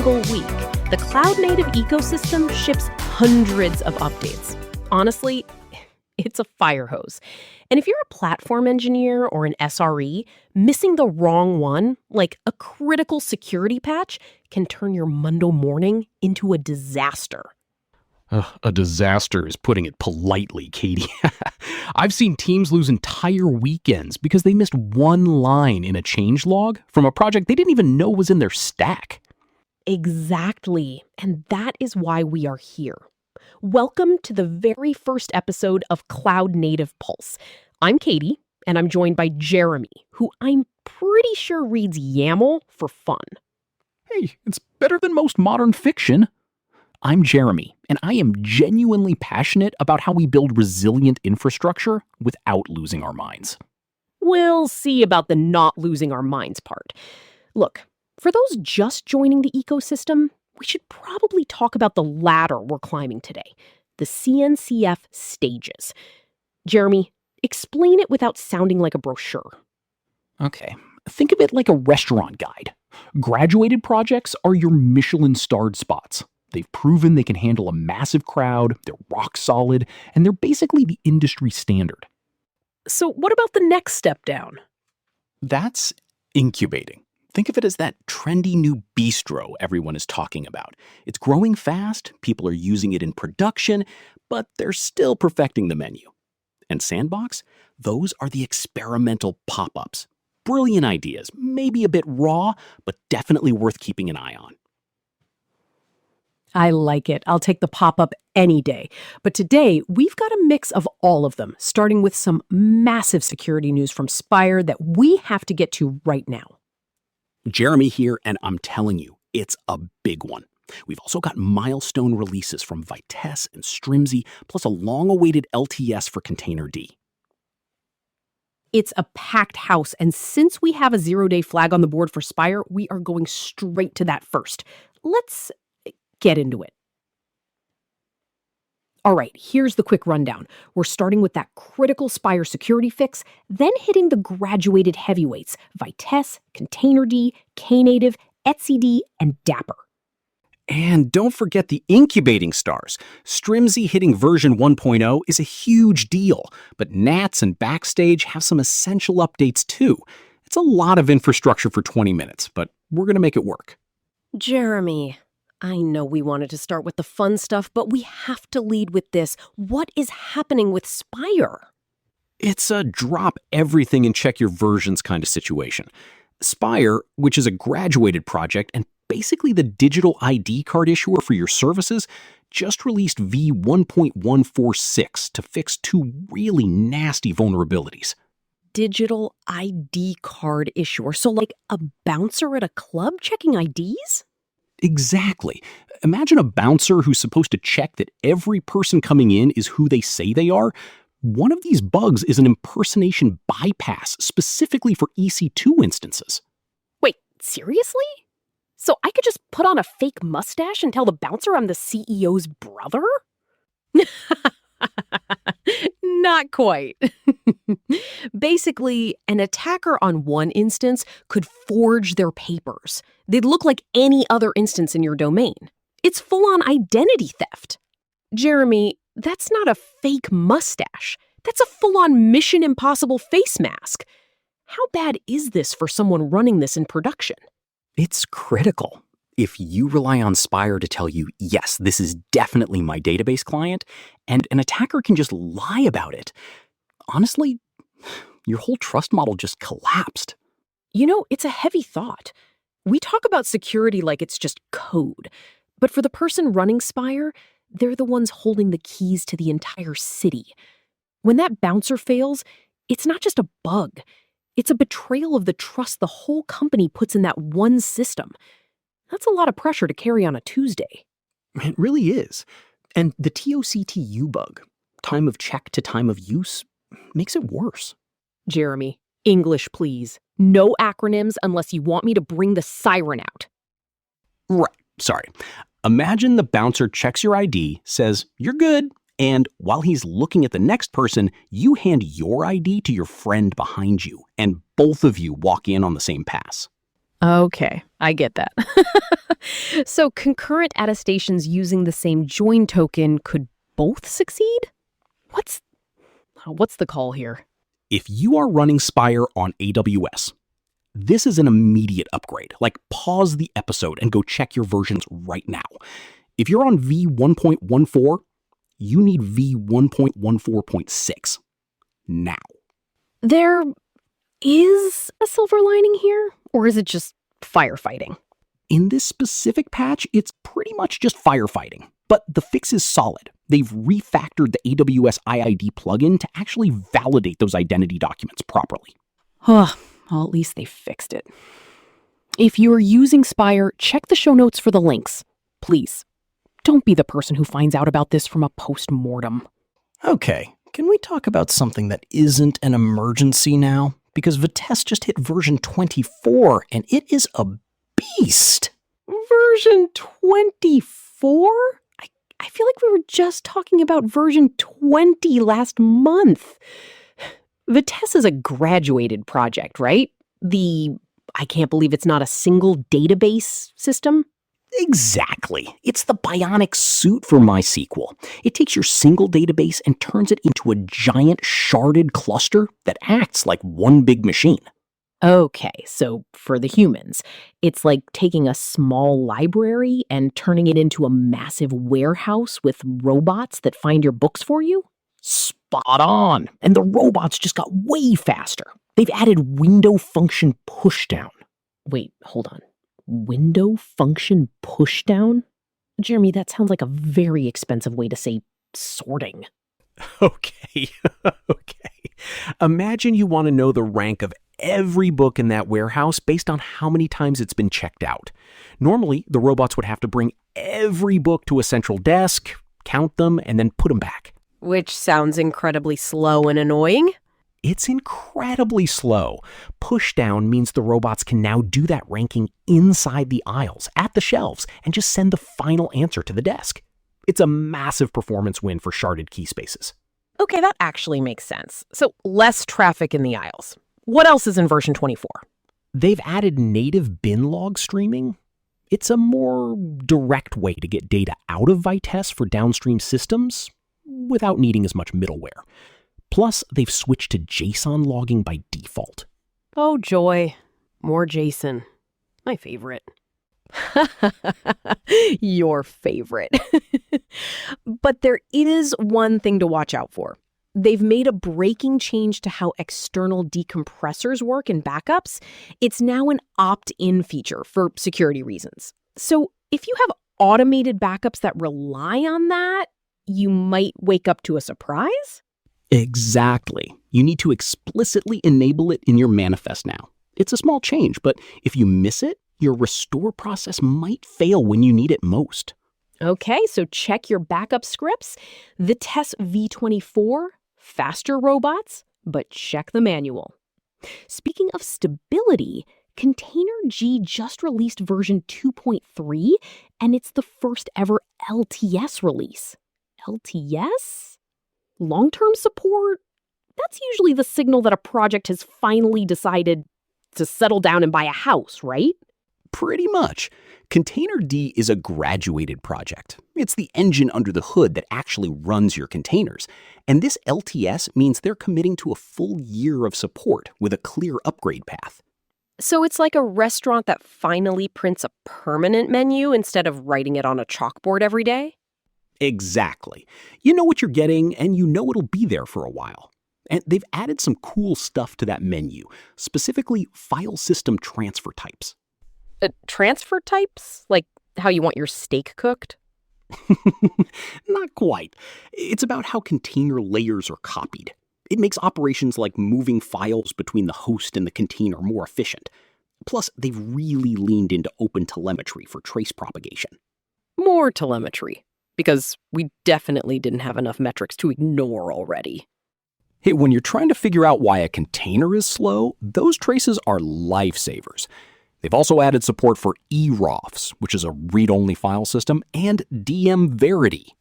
single week, the cloud-native ecosystem ships hundreds of updates. Honestly, it's a fire hose. And if you're a platform engineer or an SRE, missing the wrong one, like a critical security patch, can turn your Monday morning into a disaster. A disaster is putting it politely, Katie. I've seen teams lose entire weekends because they missed one line in a changelog from a project they didn't even know was in their stack. Exactly. And that is why we are here. Welcome to the very first episode of Cloud Native Pulse. I'm Katie, and I'm joined by Jeremy, who I'm pretty sure reads YAML for fun. Hey, it's better than most modern fiction. I'm Jeremy, and I am genuinely passionate about how we build resilient infrastructure without losing our minds. We'll see about the not losing our minds part. Look, for those just joining the ecosystem, we should probably talk about the ladder we're climbing today, the CNCF stages. Jeremy, explain it without sounding like a brochure. Okay, think of it like a restaurant guide. Graduated projects are your Michelin-starred spots. They've proven they can handle a massive crowd, they're rock solid, and they're basically the industry standard. So what about the next step down? That's incubating. Think of it as that trendy new bistro everyone is talking about. It's growing fast, people are using it in production, but they're still perfecting the menu. And Sandbox? Those are the experimental pop-ups. Brilliant ideas, maybe a bit raw, but definitely worth keeping an eye on. I like it. I'll take the pop-up any day. But today, we've got a mix of all of them, starting with some massive security news from Spire that we have to get to right now. Jeremy here, and I'm telling you, it's a big one. We've also got milestone releases from Vitesse and Strimzi, plus a long-awaited LTS for Containerd. It's a packed house, and since we have a zero-day flag on the board for Spire, we are going straight to that first. Let's get into it. All right, here's the quick rundown. We're starting with that critical Spire security fix, then hitting the graduated heavyweights, Vitesse, Containerd, Knative, etcd, and Dapper. And don't forget the incubating stars. Strimzi hitting version 1.0 is a huge deal, but Nats and Backstage have some essential updates too. It's a lot of infrastructure for 20 minutes, but we're going to make it work. Jeremy, I know we wanted to start with the fun stuff, but we have to lead with this. What is happening with Spire? It's a drop everything and check your versions kind of situation. Spire, which is a graduated project and basically the digital ID card issuer for your services, just released v1.146 to fix two really nasty vulnerabilities. Digital ID card issuer? So like a bouncer at a club checking IDs? Exactly. Imagine a bouncer who's supposed to check that every person coming in is who they say they are. One of these bugs is an impersonation bypass specifically for EC2 instances. Wait, seriously? So I could just put on a fake mustache and tell the bouncer I'm the CEO's brother? Not quite. Basically, an attacker on one instance could forge their papers. They'd look like any other instance in your domain. It's full-on identity theft. Jeremy, that's not a fake mustache. That's a full-on Mission Impossible face mask. How bad is this for someone running this in production? It's critical. If you rely on Spire to tell you, yes, this is definitely my database client, and an attacker can just lie about it, honestly, your whole trust model just collapsed. You know, it's a heavy thought. We talk about security like it's just code, but for the person running Spire, they're the ones holding the keys to the entire city. When that bouncer fails, it's not just a bug. It's a betrayal of the trust the whole company puts in that one system. That's a lot of pressure to carry on a Tuesday. It really is. And the TOCTU bug, time of check to time of use, makes it worse. Jeremy, English please. No acronyms unless you want me to bring the siren out. Right, sorry. Imagine the bouncer checks your ID, says, you're good, and while he's looking at the next person, you hand your ID to your friend behind you, and both of you walk in on the same pass. Okay, I get that. So concurrent attestations using the same join token could both succeed? What's what's the call here? If you are running Spire on AWS, this is an immediate upgrade. Like, pause the episode and go check your versions right now. If you're on v1.14, you need v1.14.6 now. There is a silver lining here, or is it just firefighting? In this specific patch, it's pretty much just firefighting, but the fix is solid. They've refactored the AWS IID plugin to actually validate those identity documents properly. Well, at least they fixed it. If you're using Spire, check the show notes for the links. Please, don't be the person who finds out about this from a post-mortem. Okay, can we talk about something that isn't an emergency now? Because Vitesse just hit version 24, and it is a beast. Version 24? I feel like we were just talking about version 20 last month. Vitesse is a graduated project, right? I can't believe it's not a single database system. Exactly. It's the bionic suit for MySQL. It takes your single database and turns it into a giant sharded cluster that acts like one big machine. Okay, so for the humans, it's like taking a small library and turning it into a massive warehouse with robots that find your books for you? Spot on. And the robots just got way faster. They've added window function pushdown. Wait, hold on. Window function pushdown? Jeremy, that sounds like a very expensive way to say sorting. Okay. Imagine you want to know the rank of every book in that warehouse based on how many times it's been checked out. Normally, the robots would have to bring every book to a central desk, count them, and then put them back. Which sounds incredibly slow and annoying. It's incredibly slow. Pushdown means the robots can now do that ranking inside the aisles, at the shelves, and just send the final answer to the desk. It's a massive performance win for sharded key spaces. Okay, that actually makes sense. So less traffic in the aisles. What else is in version 24? They've added native bin log streaming. It's a more direct way to get data out of Vitesse for downstream systems without needing as much middleware. Plus, they've switched to JSON logging by default. Oh, joy. More JSON. My favorite. Your favorite. But there is one thing to watch out for. They've made a breaking change to how external decompressors work in backups. It's now an opt-in feature for security reasons. So if you have automated backups that rely on that, you might wake up to a surprise? Exactly. You need to explicitly enable it in your manifest now. It's a small change, but if you miss it, your restore process might fail when you need it most. Okay, so check your backup scripts. Vitesse v24, faster robots, but check the manual. Speaking of stability, Container-G just released version 2.3, and it's the first ever LTS release. LTS? Long-term support? That's usually the signal that a project has finally decided to settle down and buy a house, right? Pretty much. Container-D is a graduated project. It's the engine under the hood that actually runs your containers. And this LTS means they're committing to a full year of support with a clear upgrade path. So it's like a restaurant that finally prints a permanent menu instead of writing it on a chalkboard every day? Exactly. You know what you're getting, and you know it'll be there for a while. And they've added some cool stuff to that menu, specifically file system transfer types. Transfer types? Like how you want your steak cooked? Not quite. It's about how container layers are copied. It makes operations like moving files between the host and the container more efficient. Plus, they've really leaned into open telemetry for trace propagation. More telemetry, because we definitely didn't have enough metrics to ignore already. Hey, when you're trying to figure out why a container is slow, those traces are lifesavers. They've also added support for eROFs, which is a read-only file system, and DM Verity.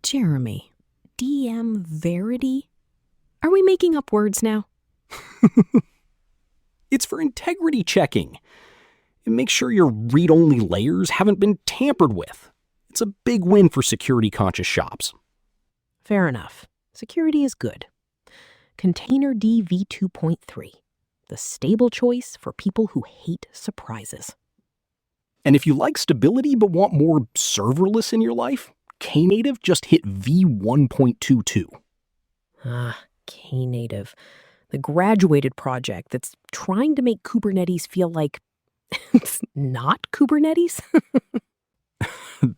Jeremy, DM Verity? Are we making up words now? It's for integrity checking. And make sure your read-only layers haven't been tampered with. It's a big win for security-conscious shops. Fair enough. Security is good. Containerd v2.3, the stable choice for people who hate surprises. And if you like stability but want more serverless in your life, Knative just hit v1.22. Knative, the graduated project that's trying to make Kubernetes feel like it's not Kubernetes.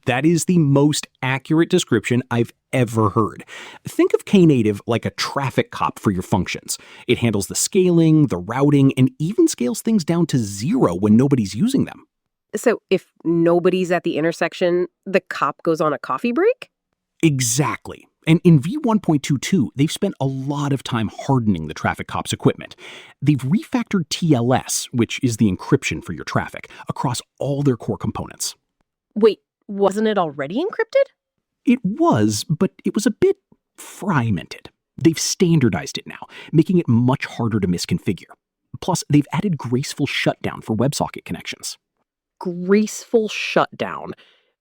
That is the most accurate description I've ever heard. Think of Knative like a traffic cop for your functions. It handles the scaling, the routing, and even scales things down to 0 when nobody's using them. So if nobody's at the intersection, the cop goes on a coffee break? Exactly. And in v1.22, they've spent a lot of time hardening the traffic cop's equipment. They've refactored TLS, which is the encryption for your traffic, across all their core components. Wait, wasn't it already encrypted? It was, but it was a bit fragmented. They've standardized it now, making it much harder to misconfigure. Plus, they've added graceful shutdown for WebSocket connections. Graceful shutdown.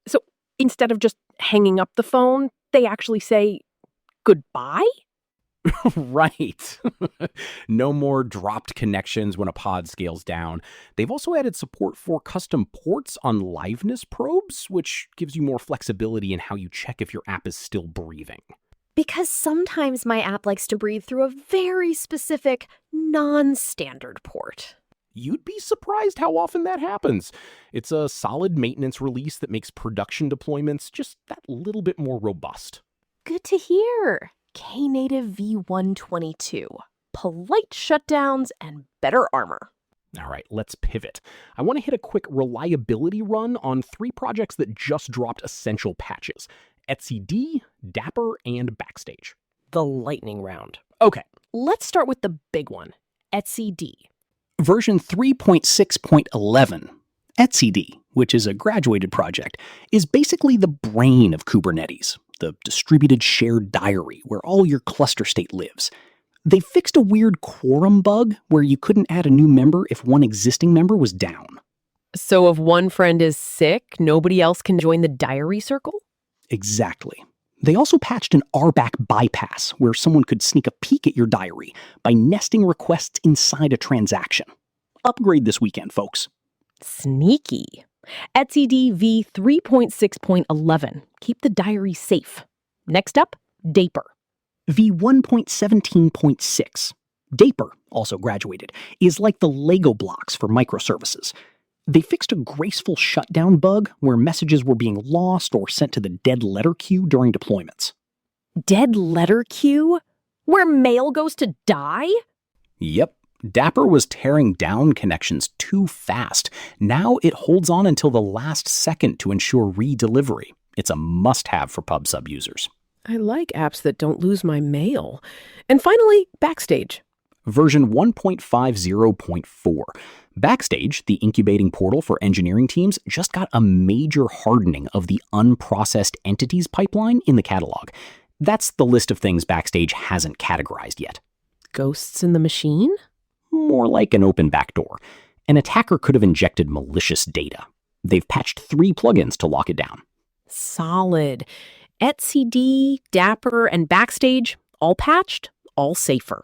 So instead of just hanging up the phone, they actually say goodbye? Right. No more dropped connections when a pod scales down. They've also added support for custom ports on liveness probes, which gives you more flexibility in how you check if your app is still breathing. Because sometimes my app likes to breathe through a very specific, non-standard port. You'd be surprised how often that happens. It's a solid maintenance release that makes production deployments just that little bit more robust. Good to hear. Knative v1.22. Polite shutdowns and better armor. All right, let's pivot. I want to hit a quick reliability run on 3 projects that just dropped essential patches: etcd, Dapper, and Backstage. The lightning round. Okay. Let's start with the big one, etcd. Version 3.6.11, etcd, which is a graduated project, is basically the brain of Kubernetes, the distributed shared diary where all your cluster state lives. They fixed a weird quorum bug where you couldn't add a new member if one existing member was down. So if one friend is sick, nobody else can join the diary circle? Exactly. They also patched an RBAC bypass where someone could sneak a peek at your diary by nesting requests inside a transaction. Upgrade this weekend, folks. Sneaky. etcd v 3.6.11. Keep the diary safe. Next up, Dapper. v1.17.6. Dapper, also graduated, is like the Lego blocks for microservices. They fixed a graceful shutdown bug where messages were being lost or sent to the dead letter queue during deployments. Dead letter queue? Where mail goes to die? Yep. Dapper was tearing down connections too fast. Now it holds on until the last second to ensure redelivery. It's a must-have for PubSub users. I like apps that don't lose my mail. And finally, Backstage. Version 1.50.4. Backstage, the incubating portal for engineering teams, just got a major hardening of the unprocessed entities pipeline in the catalog. That's the list of things Backstage hasn't categorized yet. Ghosts in the machine? More like an open backdoor. An attacker could have injected malicious data. They've patched 3 plugins to lock it down. Solid. etcd, Dapper, and Backstage, all patched, all safer.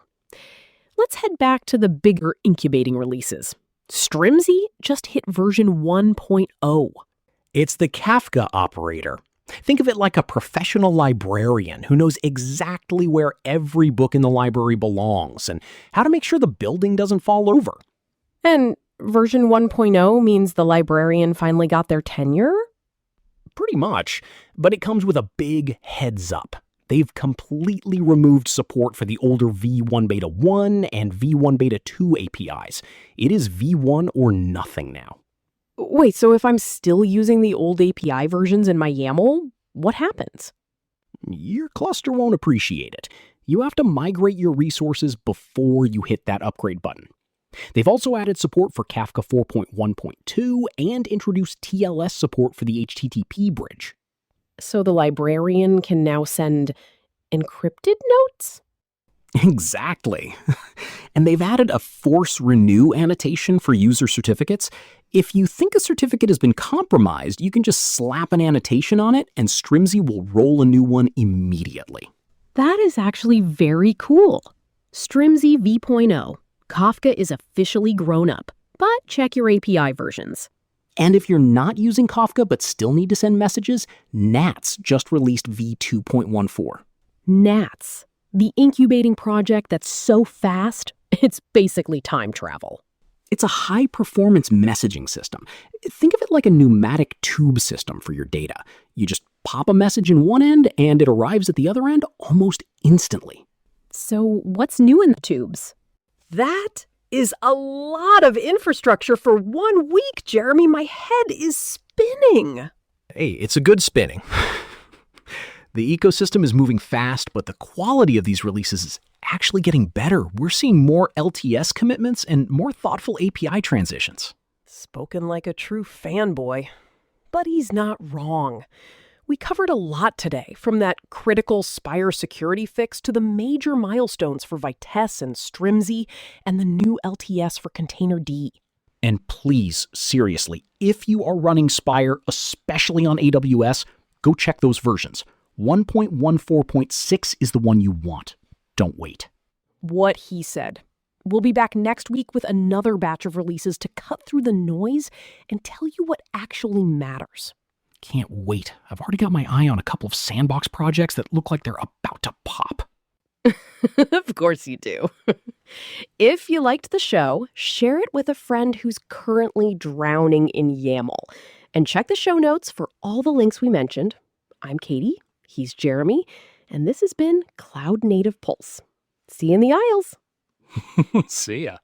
Let's head back to the bigger incubating releases. Strimzy just hit version 1.0. It's the Kafka operator. Think of it like a professional librarian who knows exactly where every book in the library belongs and how to make sure the building doesn't fall over. And version 1.0 means the librarian finally got their tenure? Pretty much, but it comes with a big heads up. They've completely removed support for the older v1 beta 1 and v1 beta 2 APIs. It is v1 or nothing now. Wait, so if I'm still using the old API versions in my YAML, what happens? Your cluster won't appreciate it. You have to migrate your resources before you hit that upgrade button. They've also added support for Kafka 4.1.2 and introduced TLS support for the HTTP bridge. So the librarian can now send encrypted notes? Exactly. And they've added a force renew annotation for user certificates. If you think a certificate has been compromised, you can just slap an annotation on it and Strimzy will roll a new one immediately. That is actually very cool. Strimzy v.0. Kafka is officially grown up, but check your API versions. And if you're not using Kafka but still need to send messages, Gnats just released v2.14. Gnats, the incubating project that's so fast, it's basically time travel. It's a high-performance messaging system. Think of it like a pneumatic tube system for your data. You just pop a message in one end and it arrives at the other end almost instantly. So what's new in the tubes? That is a lot of infrastructure for 1 week, Jeremy. My head is spinning. Hey, it's a good spinning. The ecosystem is moving fast, but the quality of these releases is actually getting better. We're seeing more LTS commitments and more thoughtful API transitions. Spoken like a true fanboy. But he's not wrong. We covered a lot today, from that critical Spire security fix to the major milestones for Vitesse and Strimzy and the new LTS for Containerd. And please, seriously, if you are running Spire, especially on AWS, go check those versions. 1.14.6 is the one you want. Don't wait. What he said. We'll be back next week with another batch of releases to cut through the noise and tell you what actually matters. Can't wait. I've already got my eye on a couple of sandbox projects that look like they're about to pop. Of course you do. If you liked the show, share it with a friend who's currently drowning in YAML. And check the show notes for all the links we mentioned. I'm Katie, he's Jeremy, and this has been Cloud Native Pulse. See you in the aisles. See ya.